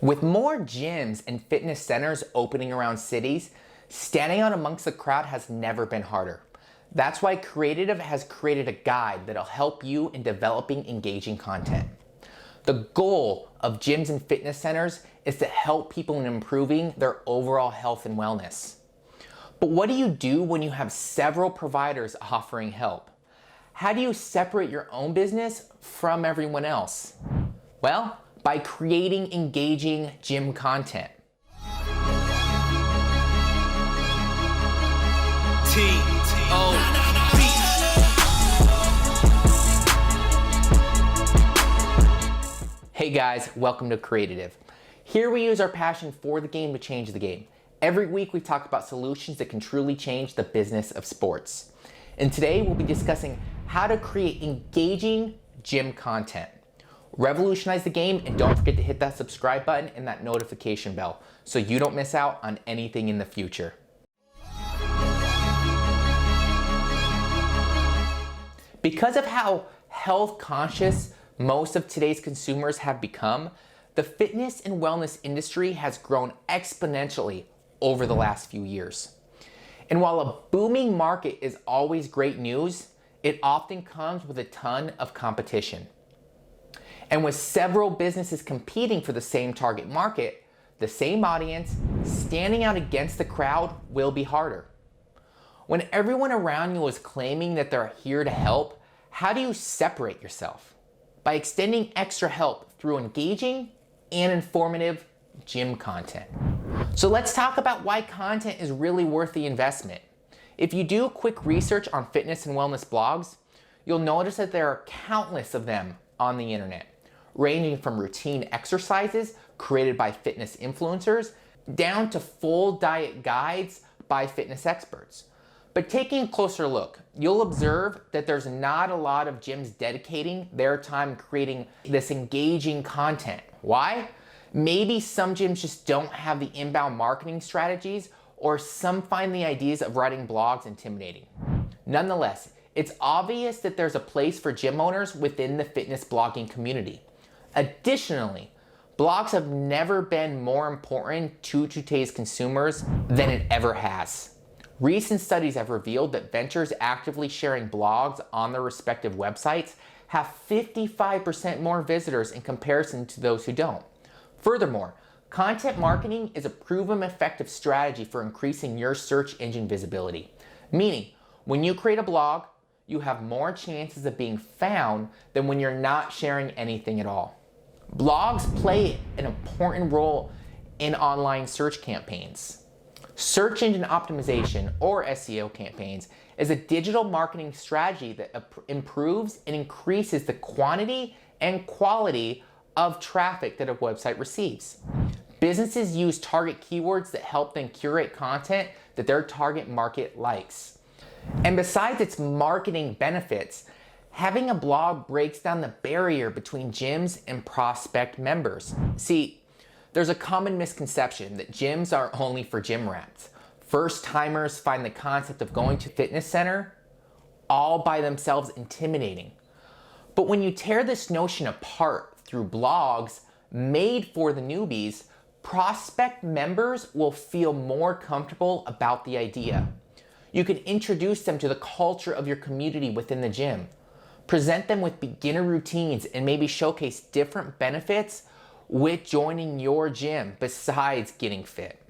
With more gyms and fitness centers opening around cities, standing out amongst the crowd has never been harder. That's why Creatitive has created a guide that'll help you in developing engaging content. The goal of gyms and fitness centers is to help people in improving their overall health and wellness. But what do you do when you have several providers offering help? How do you separate your own business from everyone else? Well, by creating engaging gym content. Hey guys, welcome to Creative. Here we use our passion for the game to change the game. Every week we talk about solutions that can truly change the business of sports. And today we'll be discussing how to create engaging gym content. Revolutionize the game, and don't forget to hit that subscribe button and that notification bell so you don't miss out on anything in the future. Because of how health conscious most of today's consumers have become, the fitness and wellness industry has grown exponentially over the last few years. And while a booming market is always great news, it often comes with a ton of competition. And with several businesses competing for the same target market, the same audience, standing out against the crowd will be harder. When everyone around you is claiming that they're here to help, how do you separate yourself? By extending extra help through engaging and informative gym content. So let's talk about why content is really worth the investment. If you do quick research on fitness and wellness blogs, you'll notice that there are countless of them on the internet, ranging from routine exercises created by fitness influencers down to full diet guides by fitness experts. But taking a closer look, you'll observe that there's not a lot of gyms dedicating their time creating this engaging content. Why? Maybe some gyms just don't have the inbound marketing strategies, or some find the ideas of writing blogs intimidating. Nonetheless, it's obvious that there's a place for gym owners within the fitness blogging community. Additionally, blogs have never been more important to today's consumers than it ever has. Recent studies have revealed that ventures actively sharing blogs on their respective websites have 55% more visitors in comparison to those who don't. Furthermore, content marketing is a proven effective strategy for increasing your search engine visibility. Meaning, when you create a blog, you have more chances of being found than when you're not sharing anything at all. Blogs play an important role in online search campaigns. Search engine optimization, or SEO campaigns, is a digital marketing strategy that improves and increases the quantity and quality of traffic that a website receives. Businesses use target keywords that help them curate content that their target market likes. And besides its marketing benefits, having a blog breaks down the barrier between gyms and prospect members. See, there's a common misconception that gyms are only for gym rats. First timers find the concept of going to a fitness center all by themselves intimidating. But when you tear this notion apart through blogs made for the newbies, prospect members will feel more comfortable about the idea. You can introduce them to the culture of your community within the gym, present them with beginner routines, and maybe showcase different benefits with joining your gym besides getting fit.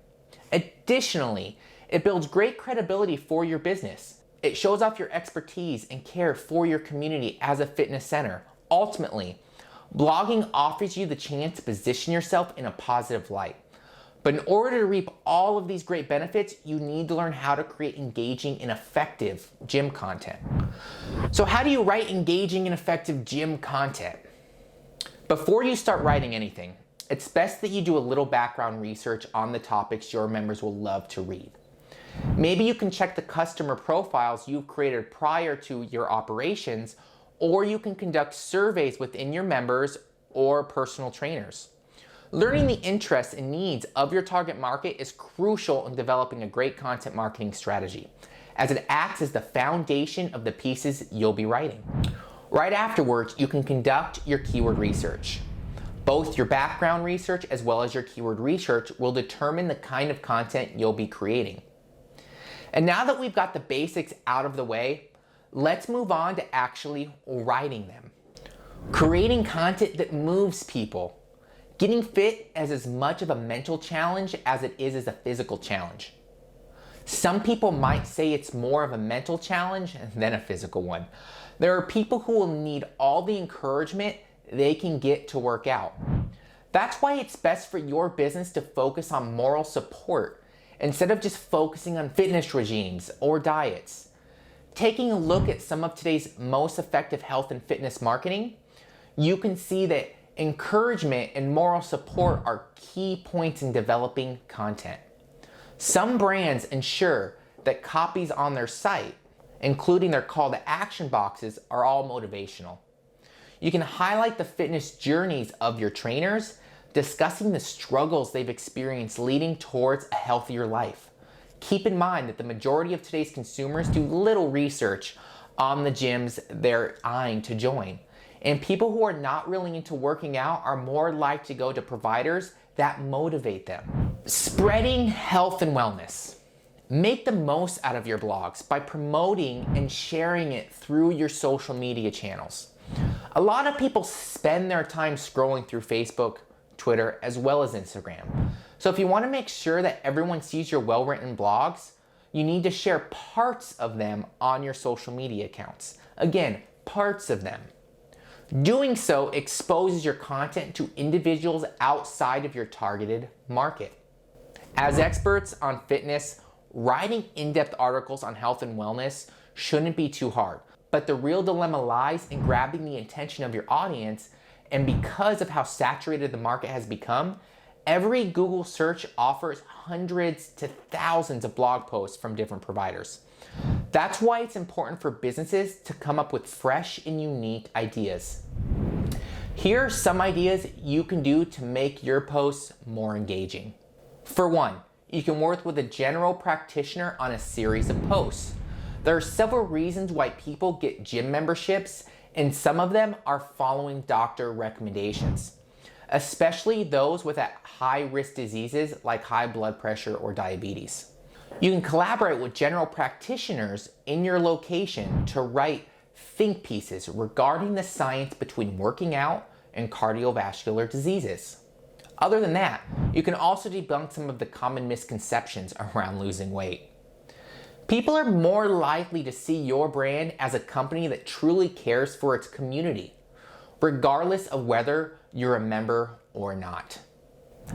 Additionally, it builds great credibility for your business. It shows off your expertise and care for your community as a fitness center. Ultimately, blogging offers you the chance to position yourself in a positive light. But in order to reap all of these great benefits, you need to learn how to create engaging and effective gym content. So how do you write engaging and effective gym content? Before you start writing anything, it's best that you do a little background research on the topics your members will love to read. Maybe you can check the customer profiles you've created prior to your operations, or you can conduct surveys within your members or personal trainers. Learning the interests and needs of your target market is crucial in developing a great content marketing strategy, as it acts as the foundation of the pieces you'll be writing. Right afterwards, you can conduct your keyword research. Both your background research as well as your keyword research will determine the kind of content you'll be creating. And now that we've got the basics out of the way, let's move on to actually writing them. Creating content that moves people. Getting fit is as much of a mental challenge as it is as a physical challenge. Some people might say it's more of a mental challenge than a physical one. There are people who will need all the encouragement they can get to work out. That's why it's best for your business to focus on moral support instead of just focusing on fitness regimes or diets. Taking a look at some of today's most effective health and fitness marketing, you can see that encouragement and moral support are key points in developing content. Some brands ensure that copies on their site, including their call to action boxes, are all motivational. You can highlight the fitness journeys of your trainers, discussing the struggles they've experienced leading towards a healthier life. Keep in mind that the majority of today's consumers do little research on the gyms they're eyeing to join. And people who are not really into working out are more likely to go to providers that motivate them. Spreading health and wellness. Make the most out of your blogs by promoting and sharing it through your social media channels. A lot of people spend their time scrolling through Facebook, Twitter, as well as Instagram. So if you want to make sure that everyone sees your well-written blogs, you need to share parts of them on your social media accounts. Again, parts of them. Doing so exposes your content to individuals outside of your targeted market. As experts on fitness, writing in-depth articles on health and wellness shouldn't be too hard. But the real dilemma lies in grabbing the attention of your audience, and because of how saturated the market has become, every Google search offers hundreds to thousands of blog posts from different providers. That's why it's important for businesses to come up with fresh and unique ideas. Here are some ideas you can do to make your posts more engaging. For one, you can work with a general practitioner on a series of posts. There are several reasons why people get gym memberships, and some of them are following doctor recommendations, especially those with high-risk diseases like high blood pressure or diabetes. You can collaborate with general practitioners in your location to write think pieces regarding the science between working out and cardiovascular diseases. Other than that, you can also debunk some of the common misconceptions around losing weight. People are more likely to see your brand as a company that truly cares for its community, regardless of whether you're a member or not.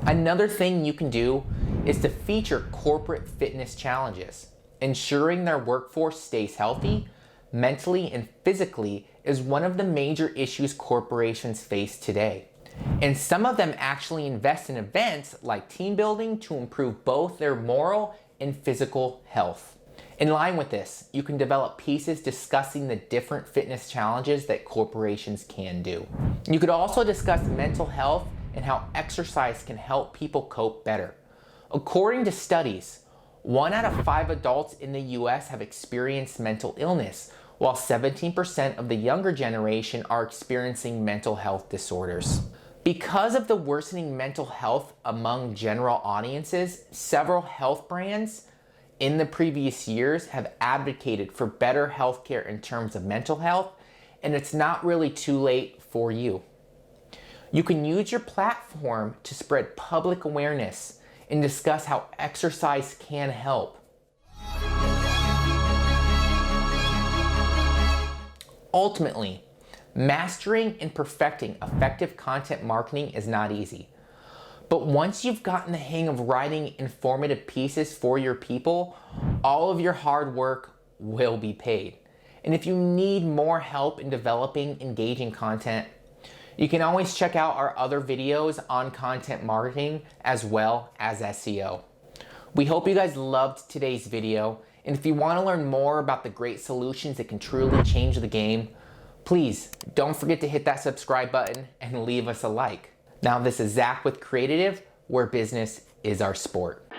Another thing you can do is to feature corporate fitness challenges. Ensuring their workforce stays healthy, mentally and physically, is one of the major issues corporations face today. And some of them actually invest in events like team building to improve both their moral and physical health. In line with this, you can develop pieces discussing the different fitness challenges that corporations can do. You could also discuss mental health and how exercise can help people cope better. According to studies, 1 out of 5 adults in the US have experienced mental illness, while 17% of the younger generation are experiencing mental health disorders. Because of the worsening mental health among general audiences, several health brands in the previous years have advocated for better healthcare in terms of mental health, and it's not really too late for you. You can use your platform to spread public awareness and discuss how exercise can help. Ultimately, mastering and perfecting effective content marketing is not easy. But once you've gotten the hang of writing informative pieces for your people, all of your hard work will be paid. And if you need more help in developing engaging content, you can always check out our other videos on content marketing as well as SEO. We hope you guys loved today's video, and if you want to learn more about the great solutions that can truly change the game, please don't forget to hit that subscribe button and leave us a like. Now, this is Zach with Creatitive, where business is our sport.